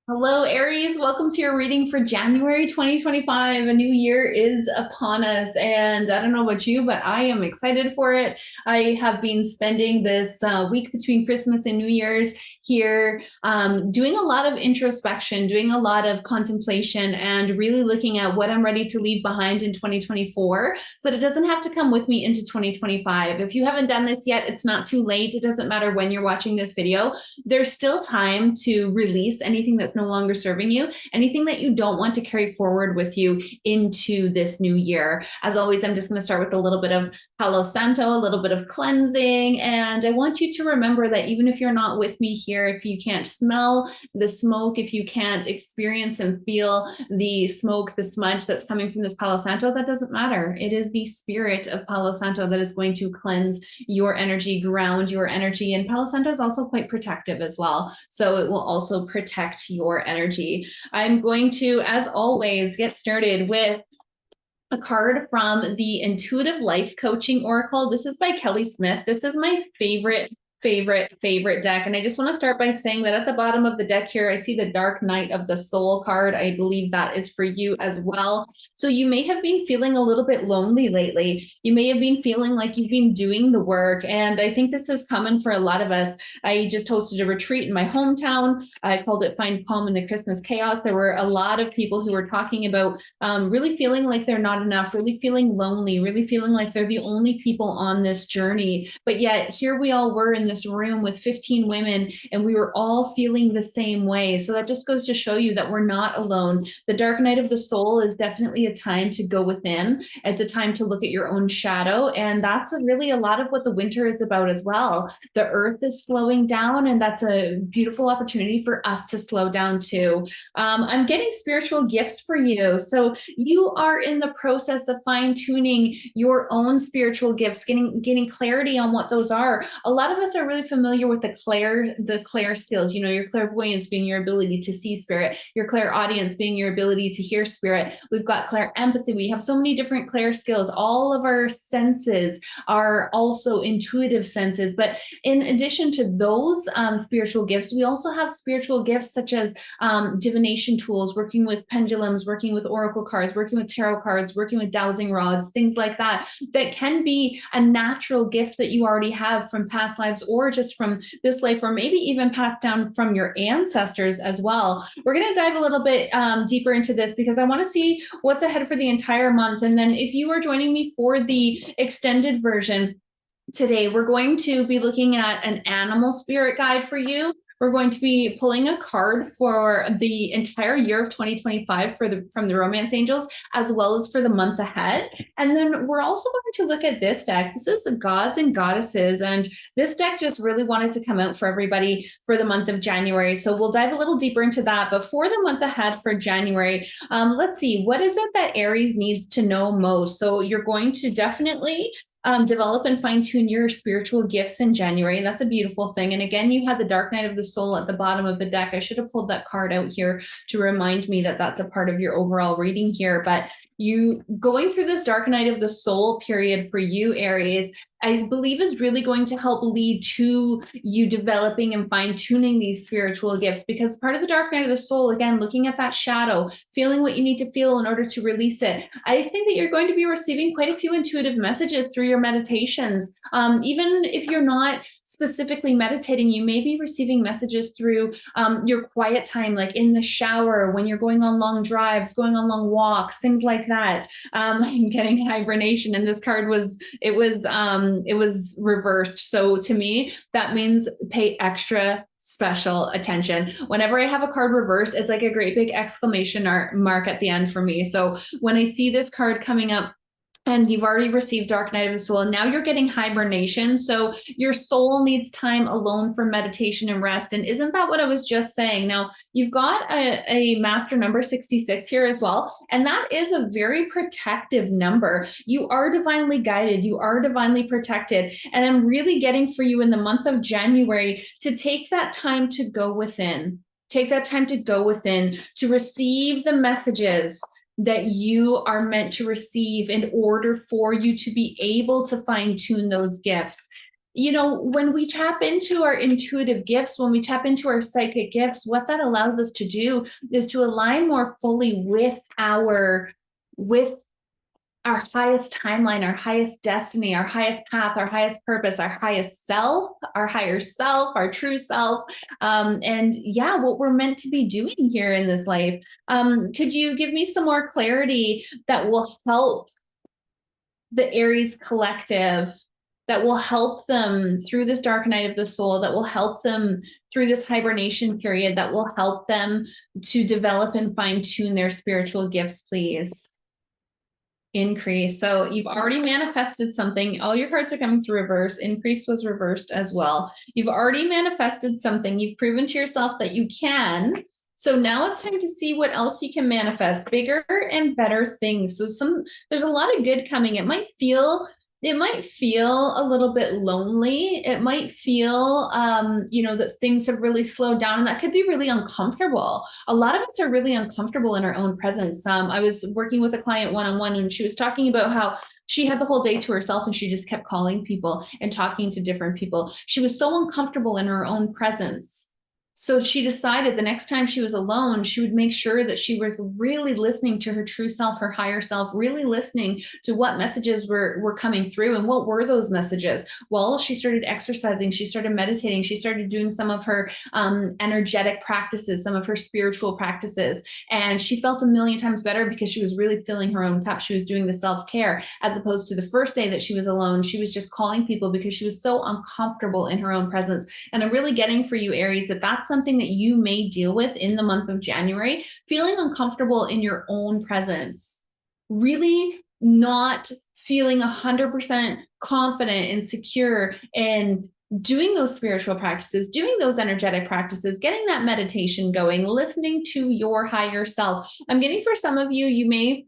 Hello, Aries. Welcome to your reading for January 2025. A new year is upon us, and I don't know about you, but I am excited for it. I have been spending this week between Christmas and New Year's here doing a lot of introspection, doing a lot of contemplation, and really looking at what I'm ready to leave behind in 2024 so that it doesn't have to come with me into 2025. If you haven't done this yet, it's not too late. It doesn't matter when you're watching this video. There's still time to release anything that's no longer serving you, anything that you don't want to carry forward with you into this new year. As always, I'm just going to start with a little bit of Palo Santo, a little bit of cleansing. And I want you to remember that even if you're not with me here, if you can't smell the smoke, if you can't experience and feel the smoke, the smudge that's coming from this Palo Santo, that doesn't matter. It is the spirit of Palo Santo that is going to cleanse your energy, ground your energy. And Palo Santo is also quite protective as well. So it will also protect your energy. I'm going to, as always, get started with a card from the Intuitive Life Coaching Oracle. This is by Kelly Smith. This is my favorite deck. And I just want to start by saying that at the bottom of the deck here, I see the Dark Knight of the Soul card. I believe that is for you as well. So you may have been feeling a little bit lonely lately. You may have been feeling like you've been doing the work. And I think this is common for a lot of us. I just hosted a retreat in my hometown. I called it Find Calm in the Christmas Chaos. There were a lot of people who were talking about really feeling like they're not enough, really feeling lonely, really feeling like they're the only people on this journey. But yet here we all were in this room with 15 women, and we were all feeling the same way. So that just goes to show you that we're not alone. The Dark Night of the Soul is definitely a time to go within. It's a time to look at your own shadow. And that's really a lot of what the winter is about as well. The earth is slowing down, and that's a beautiful opportunity for us to slow down too. I'm getting spiritual gifts for you. So you are in the process of fine-tuning your own spiritual gifts, getting clarity on what those are. A lot of us are really familiar with the clair skills, your clairvoyance being your ability to see spirit, your clairaudience being your ability to hear spirit. We've got clair empathy. We have so many different clair skills. All of our senses are also intuitive senses. But in addition to those spiritual gifts, we also have spiritual gifts such as divination tools, working with pendulums, working with oracle cards, working with tarot cards, working with dowsing rods, things like that, that can be a natural gift that you already have from past lives or just from this life, or maybe even passed down from your ancestors as well. We're going to dive a little bit deeper into this because I want to see what's ahead for the entire month. And then if you are joining me for the extended version, today, we're going to be looking at an animal spirit guide for you. We're going to be pulling a card for the entire year of 2025 from the Romance Angels, as well as for the month ahead. And then we're also going to look at this deck. This is Gods and Goddesses, and this deck just really wanted to come out for everybody for the month of January. So we'll dive a little deeper into that. But for the month ahead for January, let's see, what is it that Aries needs to know most? So you're going to definitely develop and fine tune your spiritual gifts in January. That's a beautiful thing. And again, you had the Dark Night of the Soul at the bottom of the deck. I should have pulled that card out here to remind me that that's a part of your overall reading here. But you going through this Dark Night of the Soul period for you, Aries, I believe is really going to help lead to you developing and fine-tuning these spiritual gifts, because part of the Dark Night of the Soul, again, looking at that shadow, feeling what you need to feel in order to release it. I think that you're going to be receiving quite a few intuitive messages through your meditations. Even if you're not specifically meditating, you may be receiving messages through your quiet time, like in the shower, when you're going on long drives, going on long walks, things like that. I'm getting hibernation, and this card was reversed. So to me, that means pay extra special attention. Whenever I have a card reversed, it's like a great big exclamation mark at the end for me. So when I see this card coming up, and you've already received Dark Night of the Soul, and now you're getting hibernation. So your soul needs time alone for meditation and rest. And isn't that what I was just saying? Now, you've got a master number 66 here as well. And that is a very protective number. You are divinely guided. You are divinely protected. And I'm really getting for you in the month of January to take that time to go within. Take that time to go within, to receive the messages that you are meant to receive in order for you to be able to fine tune those gifts. when we tap into our intuitive gifts, when we tap into our psychic gifts, what that allows us to do is to align more fully with our highest timeline, our highest destiny, our highest path, our highest purpose, our highest self, our higher self, our true self. And yeah, what we're meant to be doing here in this life. Could you give me some more clarity that will help the Aries collective, that will help them through this dark night of the soul, that will help them through this hibernation period, that will help them to develop and fine tune their spiritual gifts, please? Increase. So you've already manifested something. All your cards are coming through reverse. Increase was reversed as well. You've already manifested something. You've proven to yourself that you can. So now it's time to see what else you can manifest, bigger and better things. So there's a lot of good coming. It might feel a little bit lonely. It might feel, that things have really slowed down, and that could be really uncomfortable. A lot of us are really uncomfortable in our own presence. I was working with a client one-on-one, and she was talking about how she had the whole day to herself and she just kept calling people and talking to different people. She was so uncomfortable in her own presence. So she decided the next time she was alone, she would make sure that she was really listening to her true self, her higher self, really listening to what messages were coming through. And what were those messages? Well, she started exercising, she started meditating, she started doing some of her energetic practices, some of her spiritual practices. And she felt a million times better because she was really filling her own cup. She was doing the self-care, as opposed to the first day that she was alone. She was just calling people because she was so uncomfortable in her own presence. And I'm really getting for you, Aries, that's something that you may deal with in the month of January, feeling uncomfortable in your own presence, really not feeling 100% confident and secure in doing those spiritual practices, doing those energetic practices, getting that meditation going, listening to your higher self. I'm getting for some of you, you may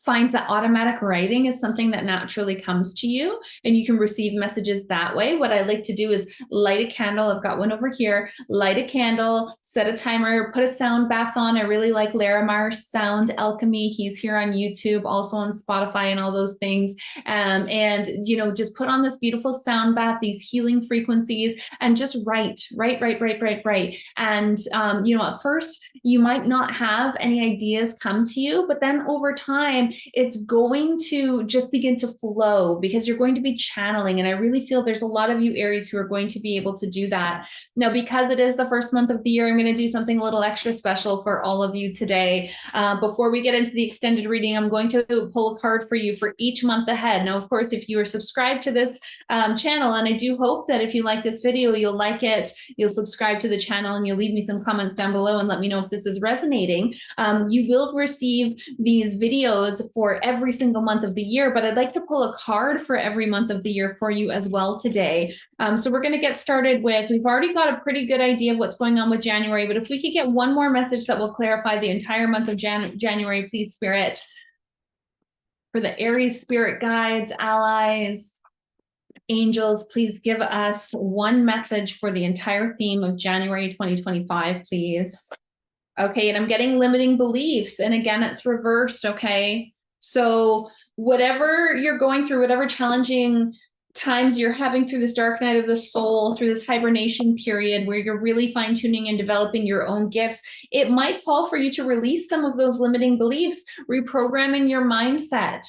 find that automatic writing is something that naturally comes to you and you can receive messages that way. What I like to do is light a candle. I've got one over here. Light a candle, set a timer, put a sound bath on. I really like Larimar's Sound Alchemy. He's here on YouTube, also on Spotify and all those things. And just put on this beautiful sound bath, these healing frequencies, and just write. And at first you might not have any ideas come to you, but then over time, it's going to just begin to flow because you're going to be channeling. And I really feel there's a lot of you Aries who are going to be able to do that. Now, because it is the first month of the year, I'm going to do something a little extra special for all of you today. Before we get into the extended reading, I'm going to pull a card for you for each month ahead. Now, of course, if you are subscribed to this channel, and I do hope that if you like this video, you'll like it, you'll subscribe to the channel, and you'll leave me some comments down below and let me know if this is resonating. You will receive these videos for every single month of the year, but I'd like to pull a card for every month of the year for you as well today. So we're going to get started with, we've already got a pretty good idea of what's going on with January, but if we could get one more message that will clarify the entire month of January, please, Spirit. For the Aries spirit guides, allies, angels, please give us one message for the entire theme of January 2025, please. Okay, and I'm getting limiting beliefs, and again, it's reversed, okay? So whatever you're going through, whatever challenging times you're having through this dark night of the soul, through this hibernation period where you're really fine-tuning and developing your own gifts, it might call for you to release some of those limiting beliefs, reprogramming your mindset.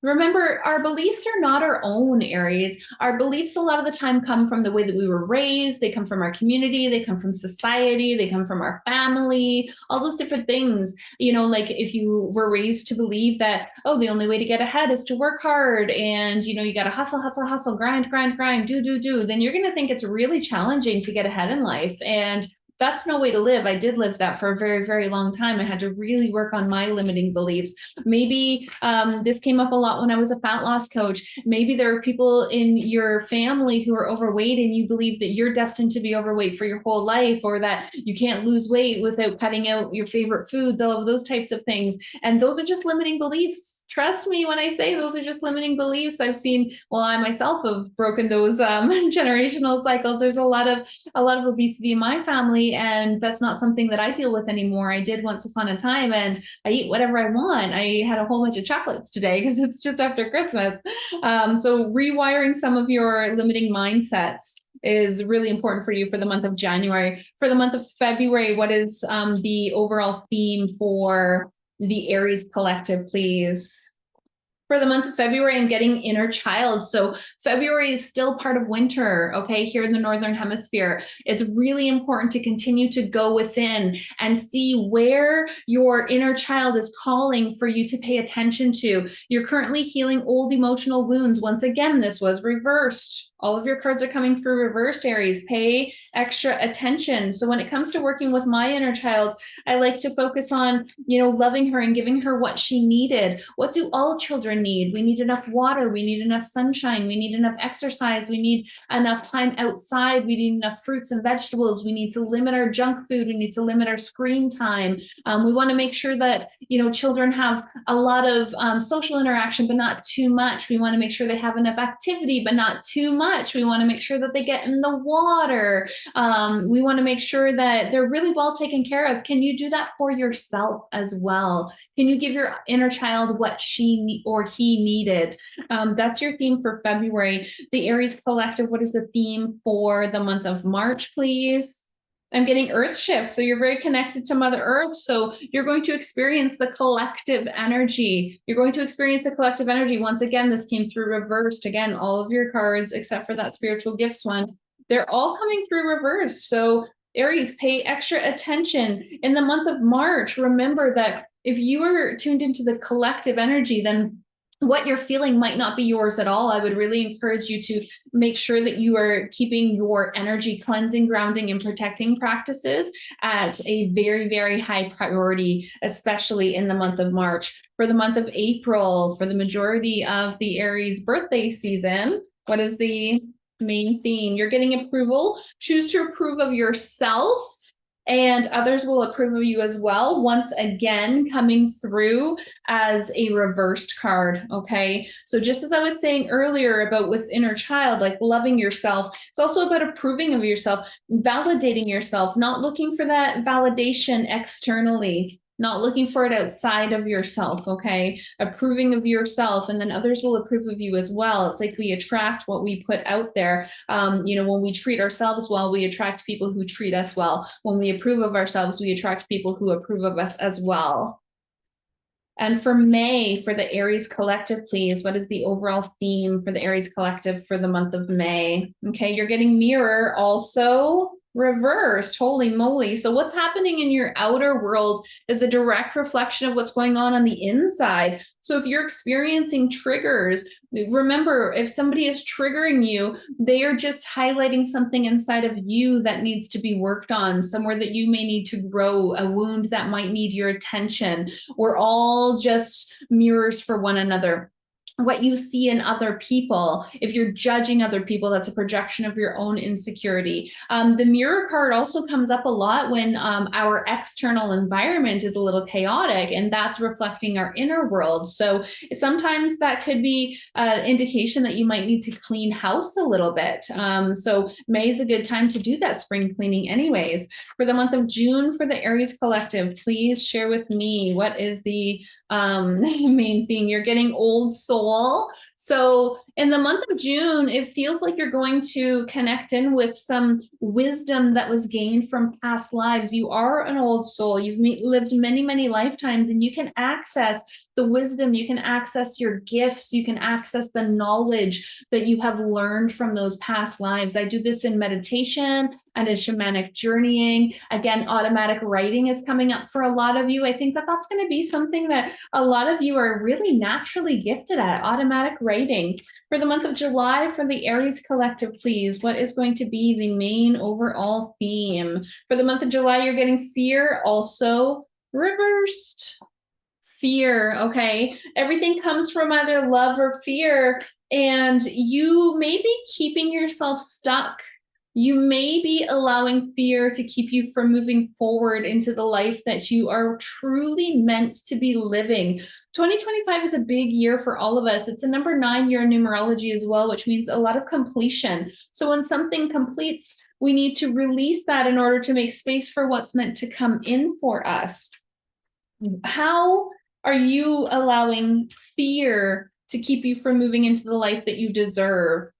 Remember, our beliefs are not our own, Aries. Our beliefs a lot of the time come from the way that we were raised. They come from our community. They come from society. They come from our family, all those different things. Like if you were raised to believe that, oh, the only way to get ahead is to work hard and, you got to hustle, grind, do, then you're going to think it's really challenging to get ahead in life. And that's no way to live. I did live that for a very, very long time. I had to really work on my limiting beliefs. Maybe this came up a lot when I was a fat loss coach. Maybe there are people in your family who are overweight and you believe that you're destined to be overweight for your whole life, or that you can't lose weight without cutting out your favorite foods, all of those types of things. And those are just limiting beliefs. Trust me when I say those are just limiting beliefs. I've seen, I myself have broken those generational cycles. There's a lot of obesity in my family. family, and that's not something that I deal with anymore. I did once upon a time, and I eat whatever I want. I had a whole bunch of chocolates today because it's just after Christmas. So rewiring some of your limiting mindsets is really important for you for the month of January. For the month of February, what is the overall theme for the Aries collective, please? For the month of February, I'm getting inner child. So February is still part of winter, okay, here in the Northern Hemisphere. It's really important to continue to go within and see where your inner child is calling for you to pay attention to. You're currently healing old emotional wounds. Once again, this was reversed. All of your cards are coming through reversed, Aries. Pay extra attention. So when it comes to working with my inner child, I like to focus on, loving her and giving her what she needed. What do all children need? We need enough water. We need enough sunshine. We need enough exercise. We need enough time outside. We need enough fruits and vegetables. We need to limit our junk food. We need to limit our screen time. We want to make sure that, children have a lot of social interaction, but not too much. We want to make sure they have enough activity, but not too much. We want to make sure that they get in the water. We want to make sure that they're really well taken care of. Can you do that for yourself as well? Can you give your inner child what she or he needed? That's your theme for February. The Aries collective, what is the theme for the month of March, please? I'm getting earth shift. So you're very connected to Mother Earth. So you're going to experience the collective energy. You're going to experience the collective energy. Once again, this came through reversed. Again, all of your cards, except for that spiritual gifts one, they're all coming through reversed. So Aries, pay extra attention. In the month of March, remember that if you are tuned into the collective energy, then what you're feeling might not be yours at all. I would really encourage you to make sure that you are keeping your energy cleansing, grounding, and protecting practices at a very, very high priority, especially in the month of March. For the month of April, for the majority of the Aries birthday season, what is the main theme? You're getting approval. Choose to approve of yourself, and others will approve of you as well. Once again, coming through as a reversed card, okay? So just as I was saying earlier about with inner child, like loving yourself, it's also about approving of yourself, validating yourself, not looking for that validation externally, not looking for it outside of yourself, okay? Approving of yourself, and then others will approve of you as well. It's like we attract what we put out there. When we treat ourselves well, we attract people who treat us well. When we approve of ourselves, we attract people who approve of us as well. And for May, for the Aries collective, please, what is the overall theme for the Aries collective for the month of May? Okay, you're getting mirror also reversed. Holy moly. So what's happening in your outer world is a direct reflection of what's going on the inside. So if you're experiencing triggers, remember, if somebody is triggering you, they are just highlighting something inside of you that needs to be worked on, somewhere that you may need to grow, a wound that might need your attention. We're all just mirrors for one another. What you see in other people, if you're judging other people, that's a projection of your own insecurity. The mirror card also comes up a lot when our external environment is a little chaotic, and that's reflecting our inner world. So sometimes that could be an indication that you might need to clean house a little bit. So May is a good time to do that spring cleaning anyways. For the month of June, for the Aries collective, please share with me what is the main theme. You're getting old soul. So in the month of June, it feels like you're going to connect in with some wisdom that was gained from past lives. You are an old soul. You've lived many, many lifetimes, and you can access the wisdom, you can access your gifts, you can access the knowledge that you have learned from those past lives. I do this in meditation and in shamanic journeying. Again, automatic writing is coming up for a lot of you. I think that that's going to be something that a lot of you are really naturally gifted at, automatic writing. For the month of July, for the Aries collective, please, what is going to be the main overall theme? For the month of July, you're getting fear, also reversed. Fear, okay? Everything comes from either love or fear, and you may be keeping yourself stuck You may be allowing fear to keep you from moving forward into the life that you are truly meant to be living. 2025 is a big year for all of us. It's a number 9 year in numerology as well, which means a lot of completion. So when something completes, we need to release that in order to make space for what's meant to come in for us. How are you allowing fear to keep you from moving into the life that you deserve?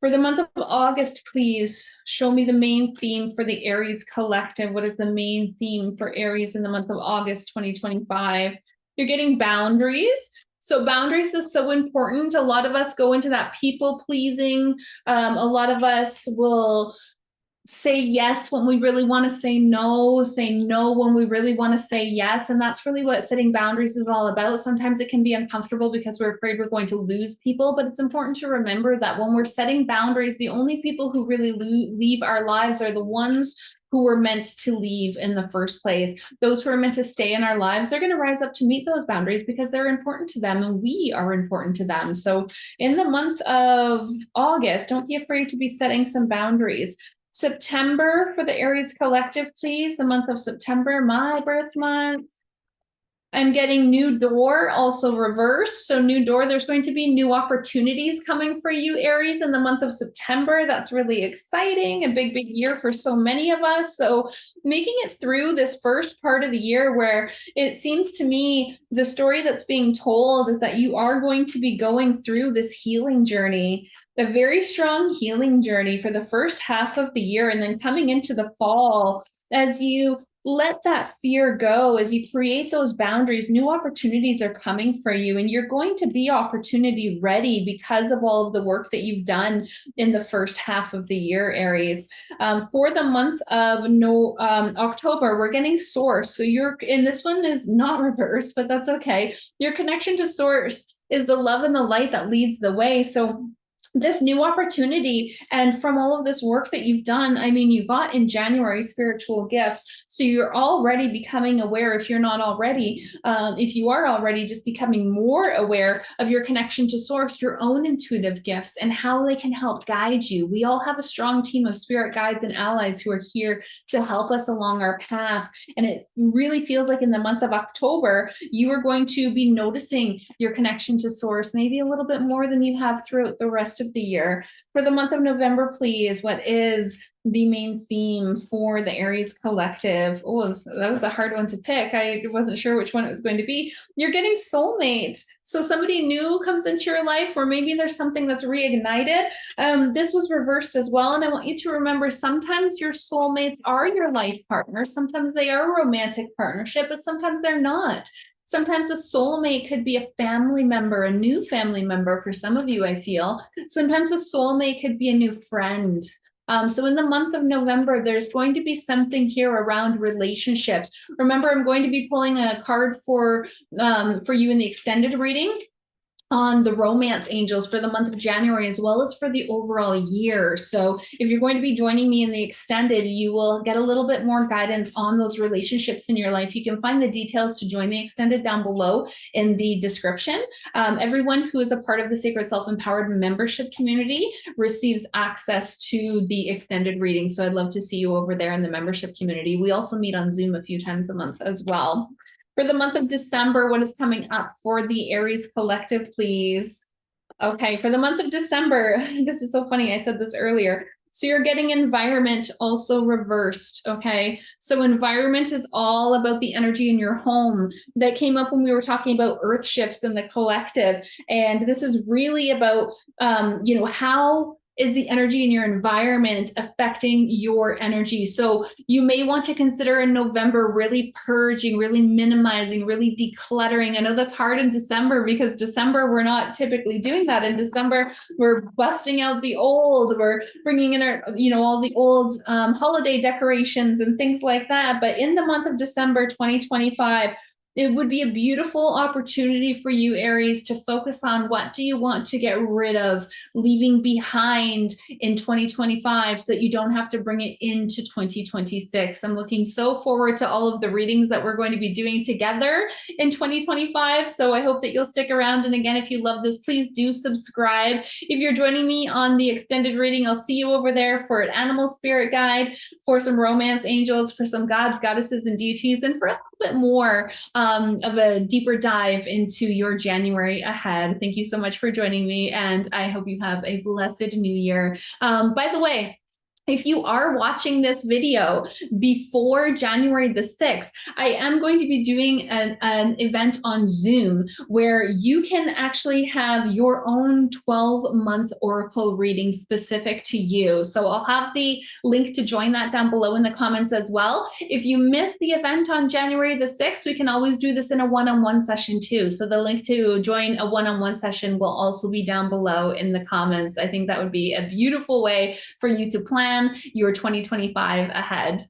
For the month of August, please show me the main theme for the Aries collective. What is the main theme for Aries in the month of August 2025? You're getting boundaries. So boundaries is so important. A lot of us go into that people pleasing. A lot of us will say yes when we really want to say no when we really want to say yes. And that's really what setting boundaries is all about. Sometimes it can be uncomfortable because we're afraid we're going to lose people, but it's important to remember that when we're setting boundaries, the only people who really leave our lives are the ones who were meant to leave in the first place. Those who are meant to stay in our lives are going to rise up to meet those boundaries because they're important to them and we are important to them. So in the month of August, don't be afraid to be setting some boundaries. September for the Aries collective, please. The month of September, my birth month. I'm getting new door, also reversed. So new door, there's going to be new opportunities coming for you, Aries, in the month of September. That's really exciting, a big, big year for so many of us. So making it through this first part of the year where it seems to me the story that's being told is that you are going to be going through this healing journey, a very strong healing journey for the first half of the year. And then coming into the fall, as you let that fear go, as you create those boundaries, new opportunities are coming for you, and you're going to be opportunity ready because of all of the work that you've done in the first half of the year, Aries. For the month of October, we're getting source. So and this one is not reversed, but that's okay. Your connection to source is the love and the light that leads the way. So this new opportunity, and from all of this work that you've done, I mean, you got in January spiritual gifts, so you're already becoming aware, if you're not already, if you are already, just becoming more aware of your connection to source, your own intuitive gifts and how they can help guide you. We all have a strong team of spirit guides and allies who are here to help us along our path, and it really feels like in the month of October you are going to be noticing your connection to source maybe a little bit more than you have throughout the rest of the year. For the month of November, please, what is the main theme for the Aries collective? Oh, that was a hard one to pick. I wasn't sure which one it was going to be. You're getting soulmate. So somebody new comes into your life, or maybe there's something that's reignited. This was reversed as well. And I want you to remember, sometimes your soulmates are your life partners. Sometimes they are a romantic partnership, but sometimes they're not. Sometimes a soulmate could be a family member, a new family member for some of you, I feel. Sometimes a soulmate could be a new friend. So in the month of November, there's going to be something here around relationships. Remember, I'm going to be pulling a card for you in the extended reading on the romance angels for the month of January, as well as for the overall year. So if you're going to be joining me in the extended, you will get a little bit more guidance on those relationships in your life. You can find the details to join the extended down below in the description. Everyone who is a part of the Sacred Self-Empowered membership community receives access to the extended reading. So I'd love to see you over there in the membership community. We also meet on Zoom a few times a month as well. For the month of December, what is coming up for the Aries collective, please? Okay, for the month of December, this is so funny, I said this earlier. So you're getting environment also reversed, okay? So environment is all about the energy in your home. That came up when we were talking about earth shifts in the collective. And this is really about, how is the energy in your environment affecting your energy? So you may want to consider in November really purging, really minimizing, really decluttering. I know that's hard in December because December, we're not typically doing that. In December, we're busting out the old, we're bringing in our, all the old holiday decorations and things like that. But in the month of December 2025, It would be a beautiful opportunity for you, Aries, to focus on what do you want to get rid of, leaving behind in 2025 so that you don't have to bring it into 2026. I'm looking so forward to all of the readings that we're going to be doing together in 2025. So I hope that you'll stick around. And again, if you love this, please do subscribe. If you're joining me on the extended reading, I'll see you over there for an animal spirit guide, for some romance angels, for some gods, goddesses, and deities, and for a little bit more of a deeper dive into your January ahead. Thank you so much for joining me, and I hope you have a blessed new year. By the way, if you are watching this video before January the 6th, I am going to be doing an event on Zoom where you can actually have your own 12-month oracle reading specific to you. So I'll have the link to join that down below in the comments as well. If you miss the event on January the 6th, we can always do this in a one-on-one session too. So the link to join a one-on-one session will also be down below in the comments. I think that would be a beautiful way for you to plan your 2025 ahead.